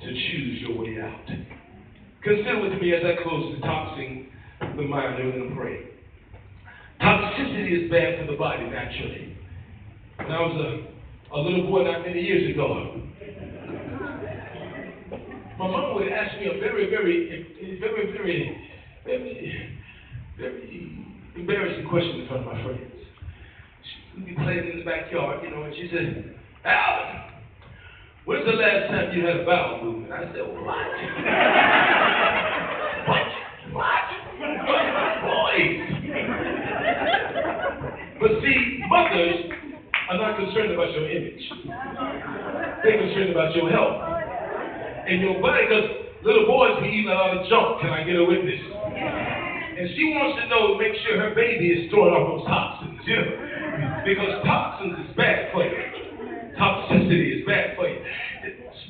to choose your way out. Consider with me as I close detoxing the mind. We're going to pray. Toxicity is bad for the body naturally. When I was a little boy not many years ago, my mom would ask me a very, very embarrassing question in front of my friends. We'd be playing in the backyard, and she said, "Alvin, when's the last time you had a bowel movement?" I said, "What? What? Boys." But see, mothers are not concerned about your image. They're concerned about your health and your body, because little boys be eating a lot of junk. Can I get a witness? And she wants to know, make sure her baby is storing off those toxins, because toxins is bad for you. Toxicity is bad for you.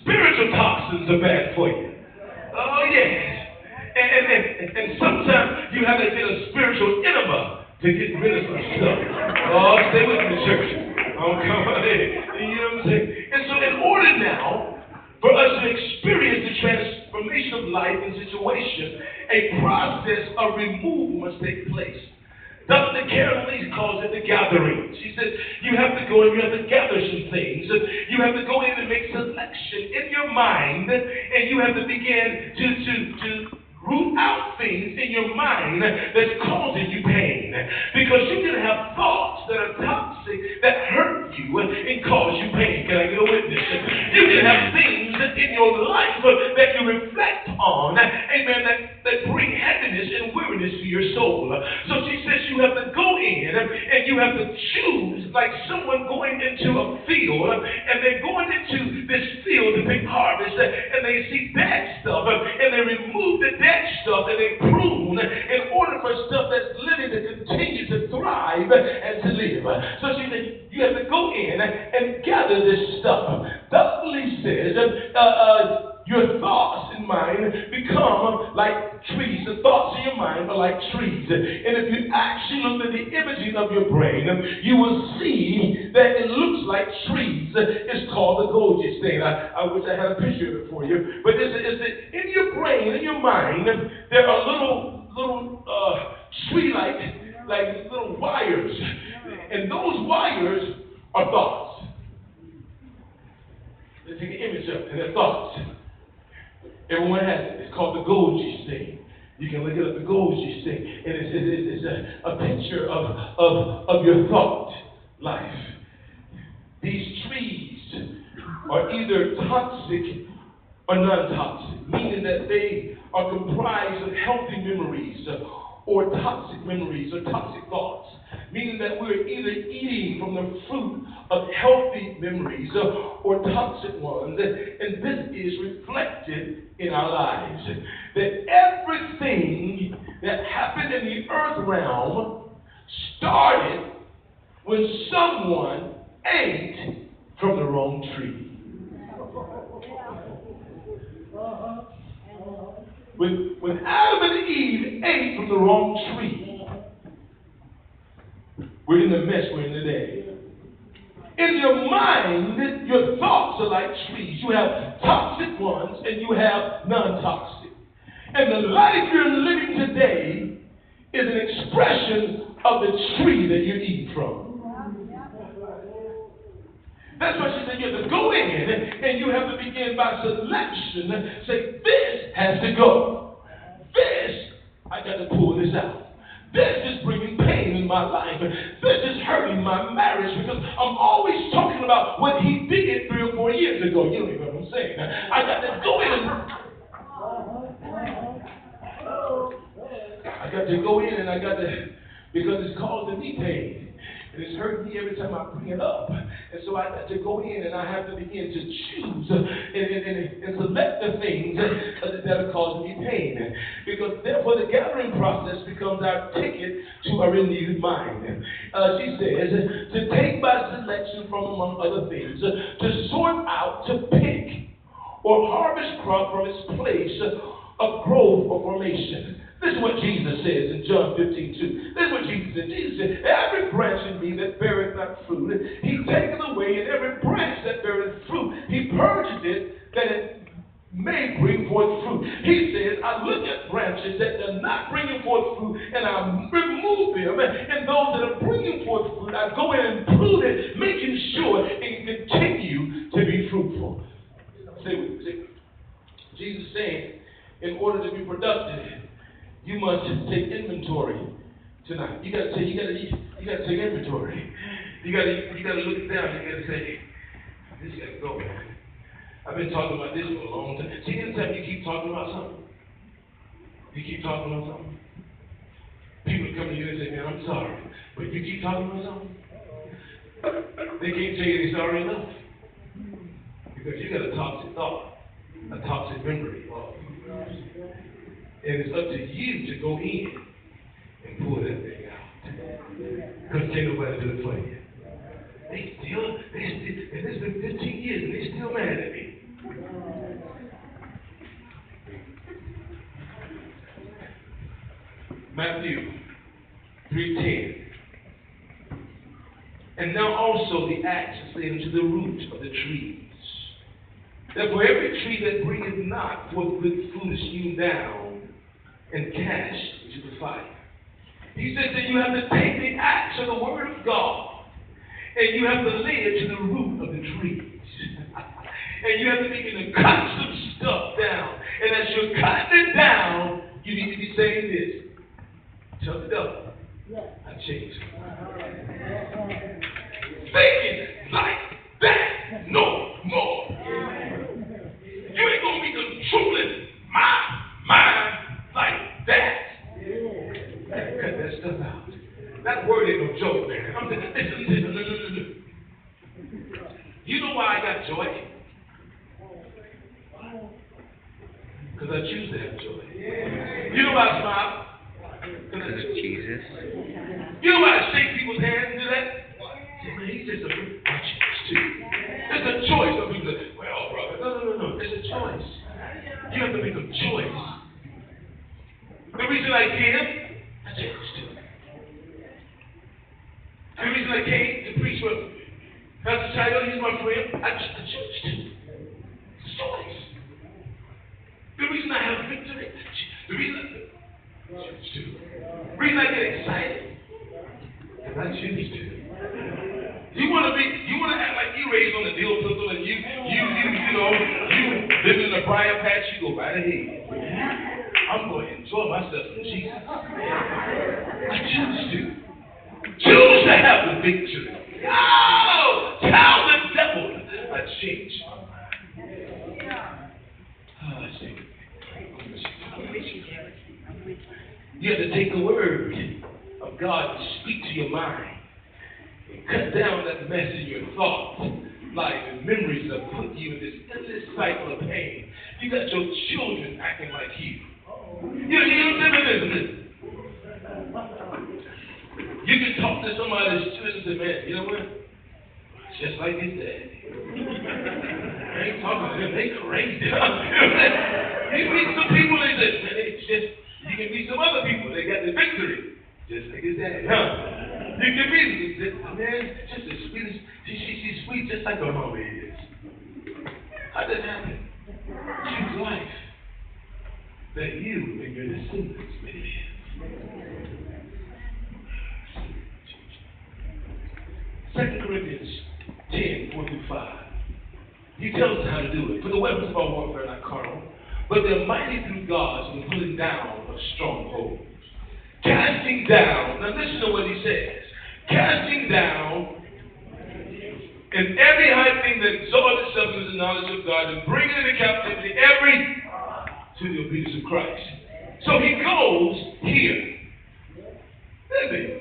Spiritual toxins are bad for you. Oh, yes. And sometimes you have to get a spiritual enema to get rid of some stuff. Oh, stay with me, church. Oh, come on in. You know what I'm saying? And so in order now for us to experience the transformation of life and situation, a process of removal must take place. Dr. Karen Lee calls it the gathering. She said, you have to go and you have to gather some things. You have to go in and make selection in your mind, and you have to begin to root out things in your mind that's causing you pain. Because you can have thoughts that are toxic, that hurt you and cause you pain. Can I get a witness? You can have things in your life that you reflect on, amen, that bring heaviness and weariness to your soul. So she says you have to go in and you have to choose, like someone going into a field, and they're going into this field to pick harvest, and they see bad stuff, and they remove the dead stuff, and they prune in order for stuff that's living to continue to thrive and to live. So she said you have to go in and gather this stuff. Dr. Lee says your thoughts in mind become like trees. The thoughts in your mind are like trees. And if you actually look at the imaging of your brain, you will see that it looks like trees. It's called the Golgi stain. I wish I had a picture of it for you. But in your brain, in your mind, there are little tree-like little wires. And those wires are thoughts. Let's take an image of it, and they're thoughts. Everyone has it. It's called the Golgi stain. You can look it up, the Golgi stain. And it's a picture of your thought life. These trees are either toxic or non-toxic, meaning that they are comprised of healthy memories or toxic memories or toxic thoughts, meaning that we're either eating from the fruit of healthy memories or toxic ones, and this is reflected in our lives. That everything that happened in the earth realm started when someone ate from the wrong tree. When Adam and Eve ate from the wrong tree, we're in the mess we're in today. In your mind, your thoughts are like trees. You have toxic ones and you have non-toxic. And the life you're living today is an expression of the tree that you're eating from. That's why she said you have to go in and you have to begin by selection. Say, this has to go. This, I got to pull this out. This is bringing pain in my life. This is hurting my marriage because I'm always talking about what he did 3 or 4 years ago. You don't even know what I'm saying. I got to go in and I got to, because it's causing me pain. And it's hurting me every time I bring it up. And so I got to go in and I have to begin to choose and select the things that are causing me pain. Because therefore the gathering process becomes our ticket to a renewed mind. She says, to take by selection from among other things, to sort out, to pick, or harvest crop from its place of growth or formation. This is what Jesus says in John 15:2. This is what Jesus said. Jesus said, every branch in me that beareth not fruit, he taketh away, and every branch that beareth fruit, he purges it, that it may bring forth fruit. He says, I look at branches that are not bringing forth fruit, and I remove them. And those that are bringing forth fruit, I go in and prune it, making sure it can continue to be fruitful. Say with me. Jesus saying, in order to be productive, you must take inventory tonight. You gotta take inventory. You gotta look down. You gotta say, this gotta go, man. I've been talking about this for a long time. See, anytime you keep talking about something, people come to you and say, man, I'm sorry. But you keep talking about something, they can't tell you they're sorry enough. Because you got a toxic thought, a toxic memory. And it's up to you to go in and pull that thing out. Because can't nobody do it for you. And it's been 15 years and they still mad at me. Matthew 3:10. And now also the axe is laid unto the root of the trees. Therefore every tree that bringeth not forth good fruit is hewn down and cast into the fire. He says that you have to take the axe of the word of God and you have to lay it to the root of the trees. And you have to begin to cut some stuff down. And as you're cutting it down, you need to be saying this. Tell the devil, I changed. Thinking like that no more. You ain't going to be controlling my mind like that. Cut that stuff out. That word ain't no joke, man. I'm saying, listen. You know why I got joy? Because I choose to have joy. You know why I smile? Because I choose. Jesus. You know why I shake people's hands and do that? Say, man, he's just a I choose to. It's a choice. Some people say, well, brother, no. It's a choice. You have to make a choice. The reason I give, I choose to. The reason I came to preach for Pastor Child, he's my friend, I choose to. It's a choice. The reason I have victory, the reason I get excited, because I choose to. You want to act like you raised on the dill pickle and you live in a briar patch, you go right ahead. I'm going to enjoy myself in Jesus. I choose to. Choose to have the victory. Oh, tell the devil I changed. You have to take the word of God and speak to your mind and cut down that mess in your thoughts, life, and memories that put you in this endless cycle of pain. You got your children acting like you. You can talk to somebody's children and say, man, you know what? Just like his daddy. I ain't talking to them, they crazy. You meet some people, they say, man, it's just, you can meet some other people, they got the victory. Just like his daddy, You can meet them, man, just as sweet as, she's sweet just like her mama is. How did that happen? Choose life that you and your descendants may live. 2 Corinthians 10:4-5. He tells us how to do it. For the weapons of our warfare are not carnal, but they're mighty through God to the pulling down of strongholds. Casting down, now listen to what he says. Casting down and every high thing that exalts itself into the knowledge of God and bringing into captivity every to the obedience of Christ. So he goes here. Listen,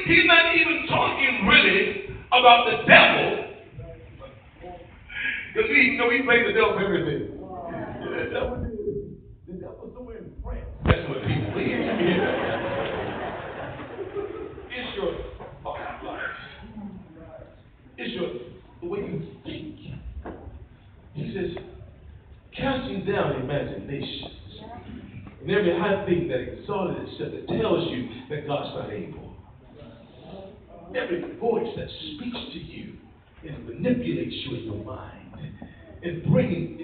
he's not even talking really about the devil. Because we blame the devil for everything. The devil's somewhere in France. That's what people believe. It's your thought life. It's the way you think. He says, casting down imaginations and every high thing that exalted itself that tells you that God's not able. Every voice that speaks to you and manipulates you in your mind and bringing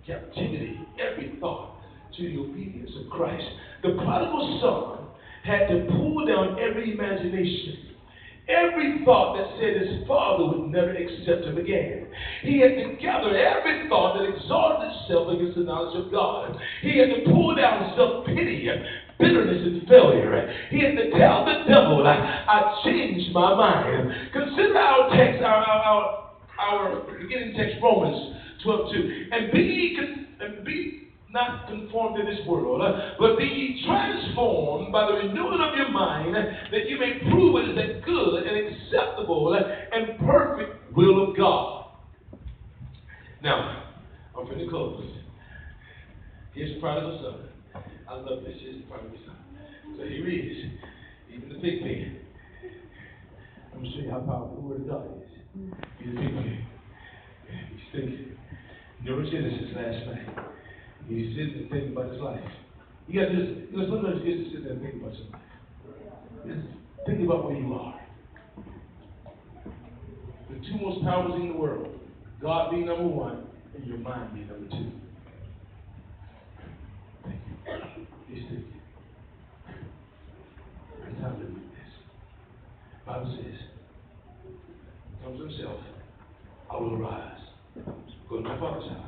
captivity every thought to the obedience of Christ. The prodigal son had to pull down every imagination, every thought that said his father would never accept him again. He had to gather every thought that exalted itself against the knowledge of God. He had to pull down self-pity, bitterness, and failure. He had to tell the devil, I changed my mind. Consider our text, our beginning text, Romans 12:2. And be not conformed to this world, but be ye transformed by the renewing of your mind, that you may prove what is that good and acceptable and perfect will of God. Now, I'm going to close. Here's the prodigal son. I love this. Here's the prodigal son. So here he is. Even the pig pen. I'm going to show you how powerful the Word of God is. He's a pig pen. He's thinking. Neurogenesis last night. He's sitting and thinking about his life. You got this. Sometimes you get to sit there and think about your life. Just think about where you are. The two most powerful things in the world, God being number one, and your mind being number two. Thank you. He's thinking. It's time to read this. The Bible says, comes to himself, I will arise, go to my father's house.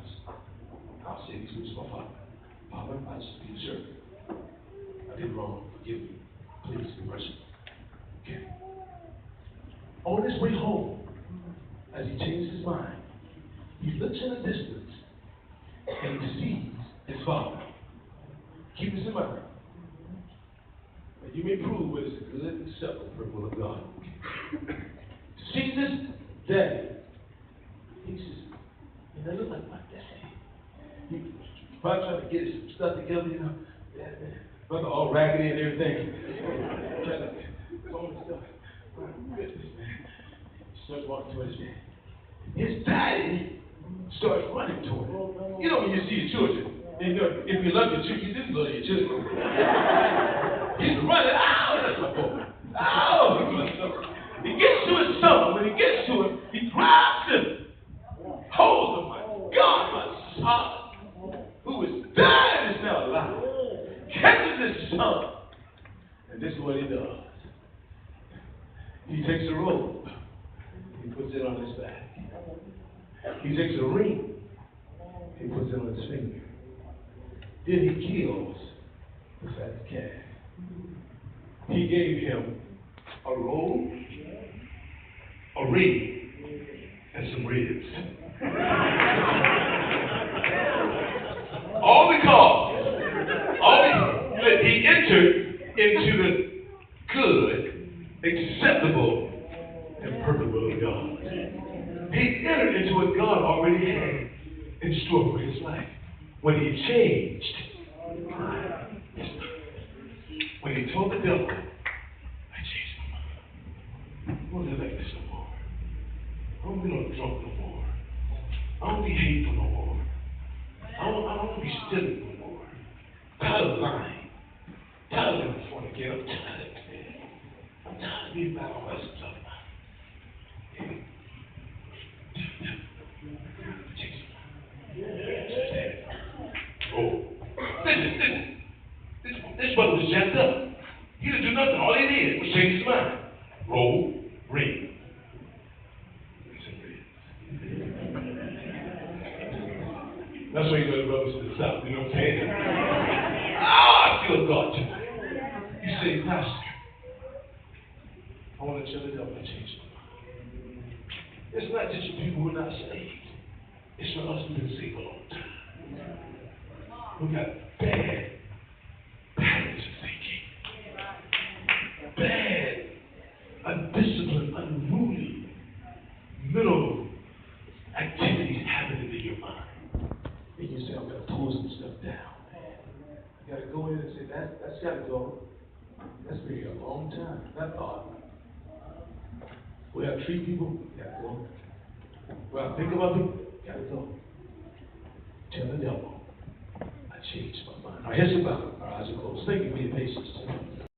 I'll say these words to my father. Father, I just be a servant. I did wrong. Forgive me. Please be merciful. Okay. On his way home, as he changes his mind, he looks in the distance and he sees his father. Keep this in mind. That you may prove what is the good and acceptable for the will of God. See this daddy. He says, you know, look like my daddy. He's probably trying to get his stuff together, you know. Brother all raggedy and everything. Trying to phone his stuff. My goodness, man. He starts walking towards his man. His daddy starts running toward him. You know when you see your children, you know, if you love your children, you just love your children. He's running. Ow, that's my boy. Ow! He gets to his son. When he gets to him, he grabs him. Holds him. My God, my son. Who is dead is now alive, catches his son, and this is what he does. He takes a robe, he puts it on his back. He takes a ring, he puts it on his finger. Then he kills the fat calf. He gave him a robe, a ring, and some ribs. All because he entered into the good, acceptable, and perfect will of God. He entered into what God already had in store for his life. When he changed his mind, when he told the devil, I changed my mind. I won't live like this no more. I won't be no drunk no more. I won't be hateful no more. I don't want to be stealing no more. Tired of lying. Tired of being fornicating. I'm tired of it. I'm tired of being back on my stuff. Oh, listen. This brother was jacked up. He didn't do nothing. All he did was change his mind. Roll, ring. That's why you go to brothers to the south, you know what I'm saying? I feel God tonight. You say, Pastor, I want to tell the devil to change my mind. It's not just for people who are not saved. It's for us who've been saved a long time. We got bad patterns of thinking. Bad, undisciplined, unruly, mental activities happening in your mind. And you say, I'm going to pull some stuff down, man. You got to go in and say, that's got to go. That's been here a long time. That thought. Way I treat people, got to go. Way I think about people, got to go. Tell the devil, I changed my mind. All right, here's the Bible. Our eyes are closed. Thank you for your patience.